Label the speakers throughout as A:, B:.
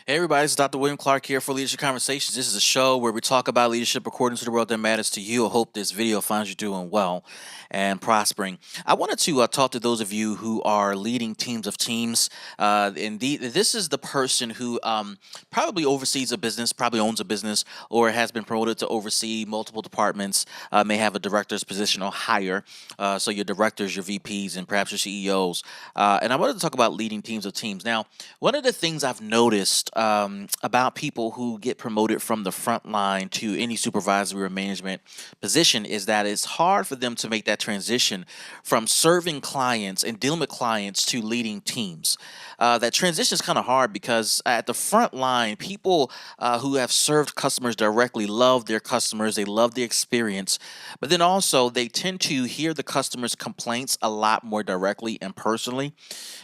A: Hey everybody, it's Dr. William Clark here for Leadership Conversations. This is a show where we talk about leadership according to the world that matters to you. I hope this video finds you doing well and prospering. I wanted to talk to those of you who are leading teams of teams. Indeed, this is the person who probably oversees a business, probably owns a business, or has been promoted to oversee multiple departments, may have a director's position or higher. So your directors, your VPs, and perhaps your CEOs. And I wanted to talk about leading teams of teams. Now, one of the things I've noticed about people who get promoted from the front line to any supervisory or management position is that it's hard for them to make that transition from serving clients and dealing with clients to leading teams. That transition is kind of hard because at the front line, people who have served customers directly love their customers, they love the experience, but then also they tend to hear the customers' complaints a lot more directly and personally.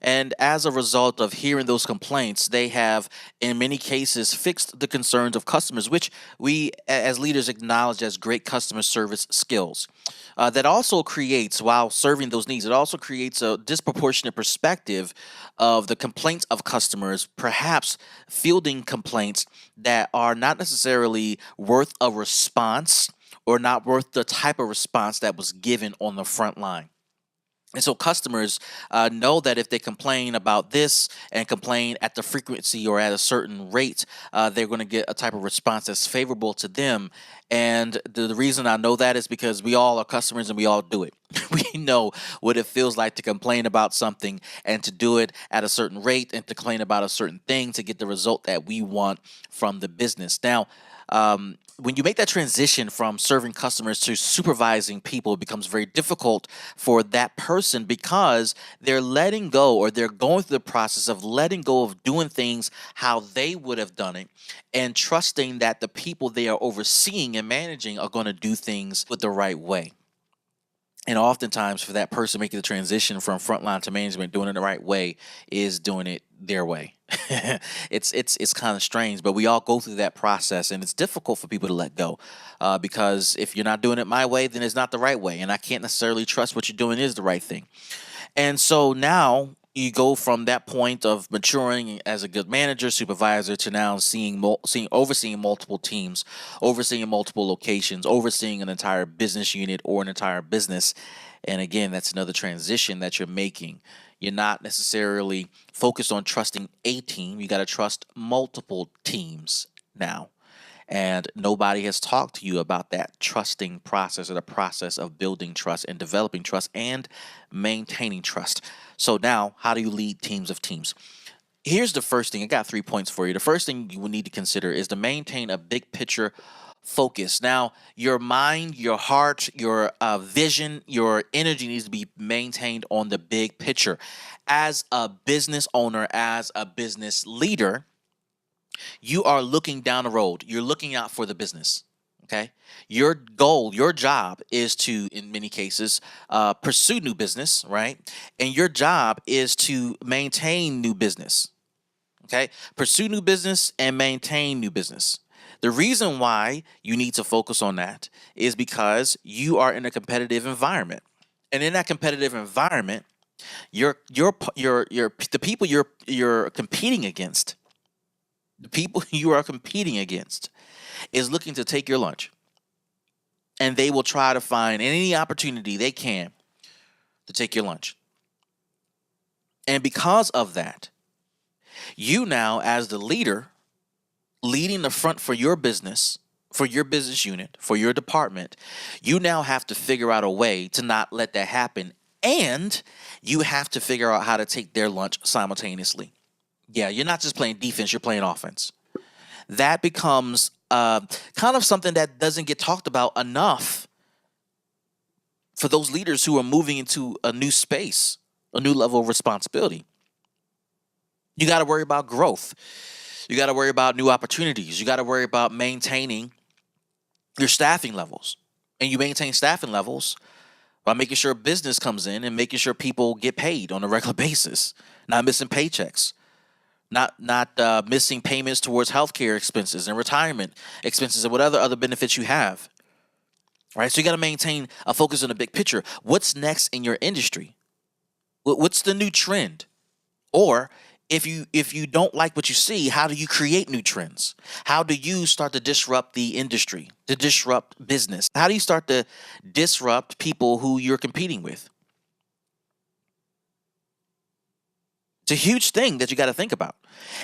A: And as a result of hearing those complaints, they have, in many cases, fixed the concerns of customers, which we as leaders acknowledge as great customer service skills. That also creates, while serving those needs, it also creates a disproportionate perspective of the complaints of customers, perhaps fielding complaints that are not necessarily worth a response or not worth the type of response that was given on the front line. And so customers know that if they complain about this and complain at the frequency or at a certain rate, they're going to get a type of response that's favorable to them. And the reason I know that is because we all are customers and we all do it. We know what it feels like to complain about something and to do it at a certain rate and to complain about a certain thing to get the result that we want from the business. Now, when you make that transition from serving customers to supervising people, it becomes very difficult for that person because they're letting go or they're going through the process of letting go of doing things how they would have done it and trusting that the people they are overseeing and managing are going to do things with the right way. And oftentimes, for that person making the transition from frontline to management, doing it the right way is doing it their way. It's kind of strange, but we all go through that process, and it's difficult for people to let go because if you're not doing it my way, then it's not the right way, and I can't necessarily trust what you're doing is the right thing. And so now you go from that point of maturing as a good manager, supervisor to now overseeing multiple teams, overseeing multiple locations, overseeing an entire business unit or an entire business. And again, that's another transition that you're making. You're not necessarily focused on trusting a team. You got to trust multiple teams now. And nobody has talked to you about that trusting process or the process of building trust and developing trust and maintaining trust. So now, how do you lead teams of teams? Here's the first thing. I got 3 points for you. The first thing you will need to consider is to maintain a big picture focus. Now, your mind, your heart, your vision, your energy needs to be maintained on the big picture. As a business owner, as a business leader, you are looking down the road. You're looking out for the business. Okay. Your goal, your job is to, in many cases, pursue new business, right? And your job is to maintain new business. Okay. Pursue new business and maintain new business. The reason why you need to focus on that is because you are in a competitive environment. And in that competitive environment, the people you're competing against, the people you are competing against is looking to take your lunch. And they will try to find any opportunity they can to take your lunch. And because of that, you now, as the leader, leading the front for your business unit, for your department, you now have to figure out a way to not let that happen. And you have to figure out how to take their lunch simultaneously. Yeah, you're not just playing defense, you're playing offense. That becomes kind of something that doesn't get talked about enough for those leaders who are moving into a new space, a new level of responsibility. You got to worry about growth. You got to worry about new opportunities. You got to worry about maintaining your staffing levels. And you maintain staffing levels by making sure business comes in and making sure people get paid on a regular basis, not missing paychecks. Not missing payments towards healthcare expenses and retirement expenses and whatever other benefits you have. Right? So you got to maintain a focus on the big picture. What's next in your industry? What's the new trend? Or If you don't like what you see, how do you create new trends? How do you start to disrupt the industry, to disrupt business? How do you start to disrupt people who you're competing with? It's a huge thing that you got to think about.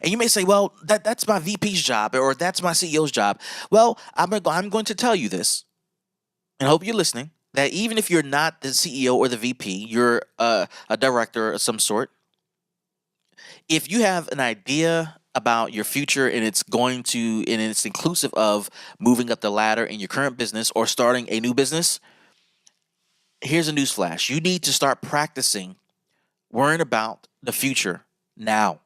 A: And you may say, well, that's my VP's job or that's my CEO's job. Well, I'm going to tell you this, and I hope you're listening, that even if you're not the CEO or the VP, you're a director of some sort. If you have an idea about your future and it's inclusive of moving up the ladder in your current business or starting a new business, here's a news flash. You need to start practicing worrying about the future now,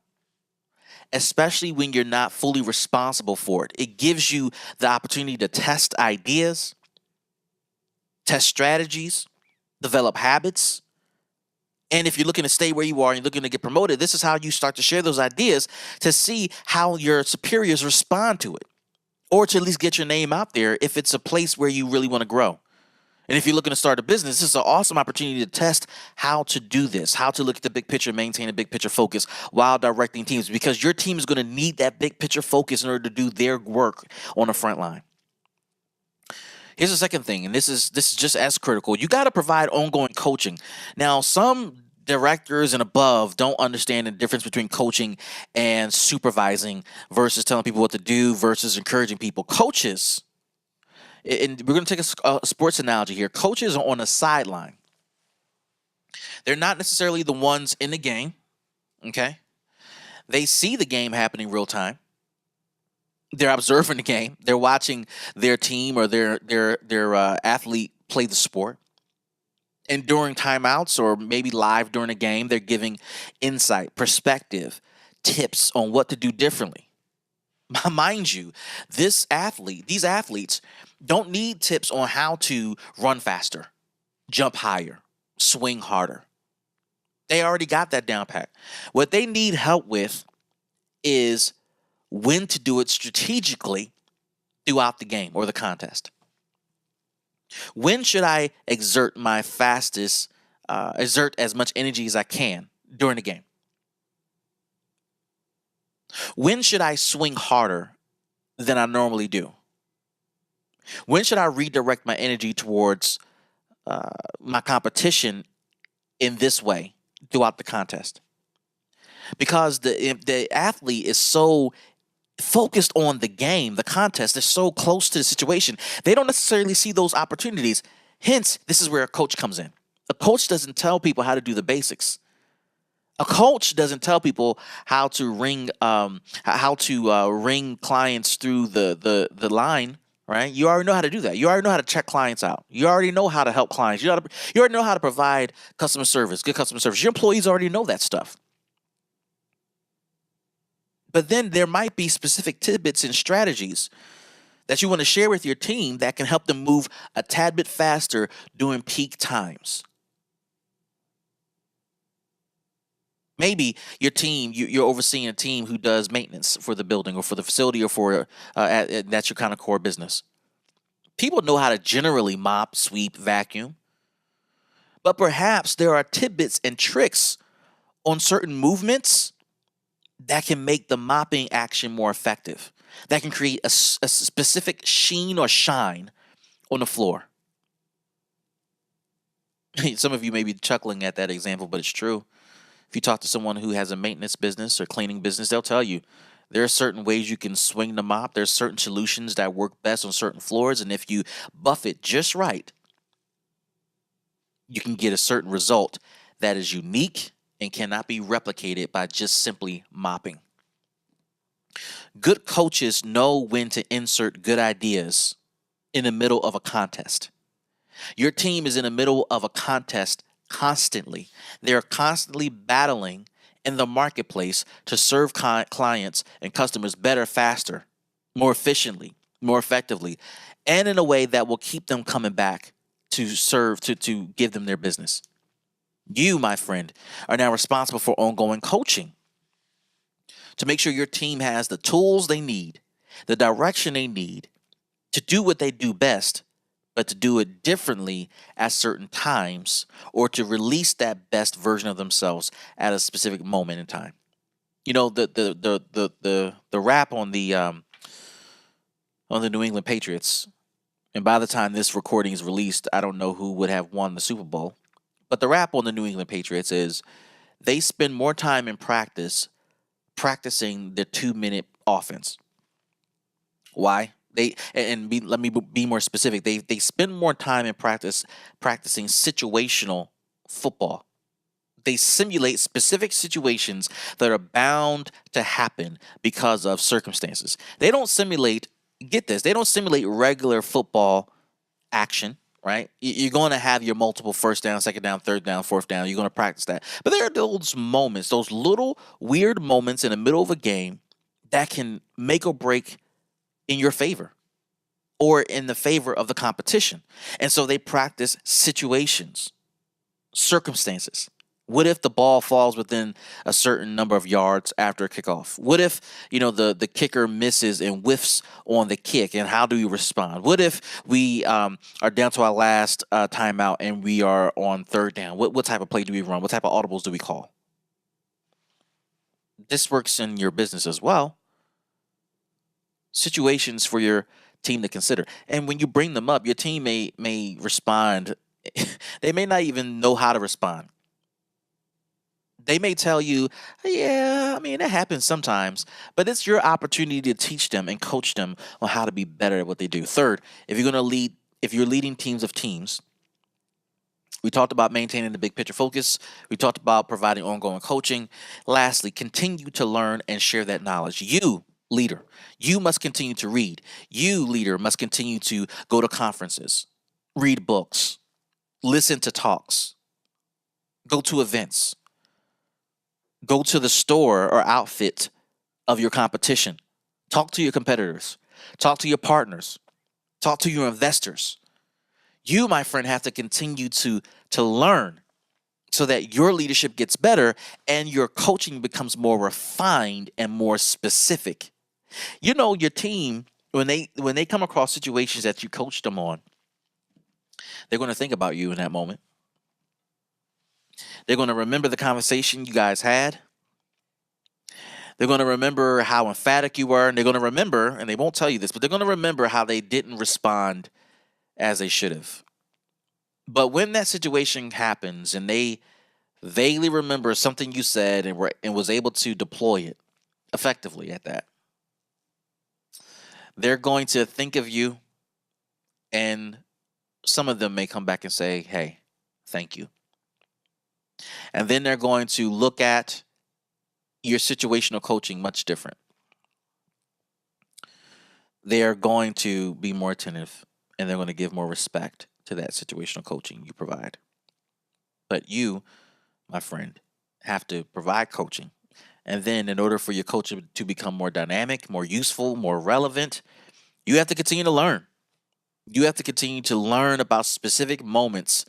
A: especially when you're not fully responsible for it. It gives you the opportunity to test ideas, test strategies, develop habits. And if you're looking to stay where you are and you're looking to get promoted, this is how you start to share those ideas to see how your superiors respond to it, or to at least get your name out there if it's a place where you really want to grow. And if you're looking to start a business, this is an awesome opportunity to test how to do this, how to look at the big picture, maintain a big picture focus while directing teams, because your team is going to need that big picture focus in order to do their work on the front line. Here's the second thing, and this is just as critical. You got to provide ongoing coaching. Now, some directors and above don't understand the difference between coaching and supervising versus telling people what to do versus encouraging people. Coaches, and we're going to take a sports analogy here. Coaches are on the sideline. They're not necessarily the ones in the game, okay? They see the game happening real time. They're observing the game. They're watching their team or their athlete play the sport. And during timeouts or maybe live during a game, they're giving insight, perspective, tips on what to do differently. Mind you, these athletes don't need tips on how to run faster, jump higher, swing harder. They already got that down pat. What they need help with is when to do it strategically throughout the game or the contest. When should I exert as much energy as I can during the game? When should I swing harder than I normally do? When should I redirect my energy towards my competition in this way throughout the contest? Because the athlete is so focused on the game, the contest, they're so close to the situation, they don't necessarily see those opportunities. Hence, this is where a coach comes in. A coach doesn't tell people how to do the basics. A coach doesn't tell people how to ring clients through the line, right? You already know how to do that. You already know how to check clients out. You already know how to help clients. You already know how to provide customer service, good customer service. Your employees already know that stuff. But then there might be specific tidbits and strategies that you want to share with your team that can help them move a tad bit faster during peak times. Maybe your team, you're overseeing a team who does maintenance for the building or for the facility or for that's your kind of core business. People know how to generally mop, sweep, vacuum. But perhaps there are tidbits and tricks on certain movements that can make the mopping action more effective, that can create a specific sheen or shine on the floor. Some of you may be chuckling at that example, but it's true. If you talk to someone who has a maintenance business or cleaning business, they'll tell you there are certain ways you can swing the mop. There's certain solutions that work best on certain floors, and if you buff it just right, you can get a certain result that is unique and cannot be replicated by just simply mopping. Good coaches know when to insert good ideas in the middle of a contest. Your team is in the middle of a contest constantly. They're constantly battling in the marketplace to serve clients and customers better, faster, more efficiently, more effectively, and in a way that will keep them coming back to serve, to give them their business. You, my friend, are now responsible for ongoing coaching to make sure your team has the tools they need, the direction they need to do what they do best, but to do it differently at certain times or to release that best version of themselves at a specific moment in time. The rap on the New England Patriots, and by the time this recording is released, I don't know who would have won the Super Bowl. But the rap on the New England Patriots is they spend more time in practicing the 2 minute offense. Why? Let me be more specific. They spend more time in practicing situational football. They simulate specific situations that are bound to happen because of circumstances. They don't simulate, get this, they don't simulate regular football action, right? You're going to have your multiple first down, second down, third down, fourth down. You're going to practice that. But there are those moments, those little weird moments in the middle of a game that can make or break in your favor or in the favor of the competition. And so they practice situations, circumstances. What if the ball falls within a certain number of yards after a kickoff? What if, the kicker misses and whiffs on the kick, and how do you respond? What if we are down to our last timeout and we are on third down? What type of play do we run? What type of audibles do we call? This works in your business as well. Situations for your team to consider. And when you bring them up, your team may respond. They may not even know how to respond. They may tell you, yeah, I mean, it happens sometimes, but it's your opportunity to teach them and coach them on how to be better at what they do. Third, if you're leading teams of teams, we talked about maintaining the big picture focus. We talked about providing ongoing coaching. Lastly, continue to learn and share that knowledge. You, leader, you must continue to read. You, leader, must continue to go to conferences, read books, listen to talks, go to events. Go to the store or outfit of your competition. Talk to your competitors. Talk to your partners. Talk to your investors. You, my friend, have to continue to learn so that your leadership gets better and your coaching becomes more refined and more specific. Your team, when they come across situations that you coached them on, they're going to think about you in that moment. They're going to remember the conversation you guys had. They're going to remember how emphatic you were. And they're going to remember, and they won't tell you this, but they're going to remember how they didn't respond as they should have. But when that situation happens and they vaguely remember something you said and was able to deploy it effectively at that, they're going to think of you, and some of them may come back and say, hey, thank you. And then they're going to look at your situational coaching much different. They are going to be more attentive, and they're going to give more respect to that situational coaching you provide. But you, my friend, have to provide coaching. And then in order for your coaching to become more dynamic, more useful, more relevant, you have to continue to learn. You have to continue to learn about specific moments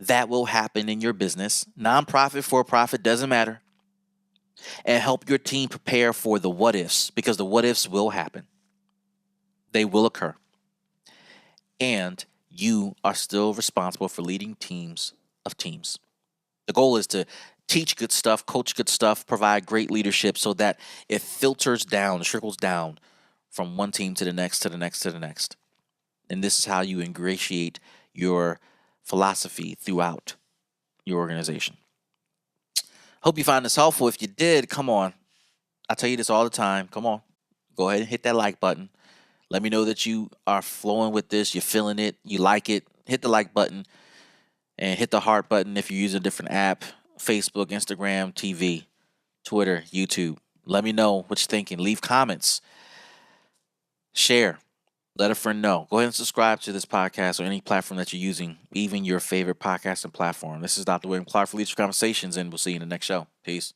A: that will happen in your business, nonprofit, for-profit, doesn't matter, and help your team prepare for the what ifs, because the what ifs will happen. They will occur. And you are still responsible for leading teams of teams. The goal is to teach good stuff, coach good stuff, provide great leadership so that it filters down, trickles down from one team to the next, to the next, to the next. And this is how you ingratiate your philosophy throughout your organization. Hope you find this helpful. If you did, come on. I tell you this all the time. Come on. Go ahead and hit that like button. Let me know that you are flowing with this. You're feeling it. You like it. Hit the like button and hit the heart button if you use a different app. Facebook, Instagram, TV, Twitter, YouTube. Let me know what you're thinking. Leave comments. Share. Let a friend know. Go ahead and subscribe to this podcast or any platform that you're using, even your favorite podcasting platform. This is Dr. William Clark for Leadership Conversations, and we'll see you in the next show. Peace.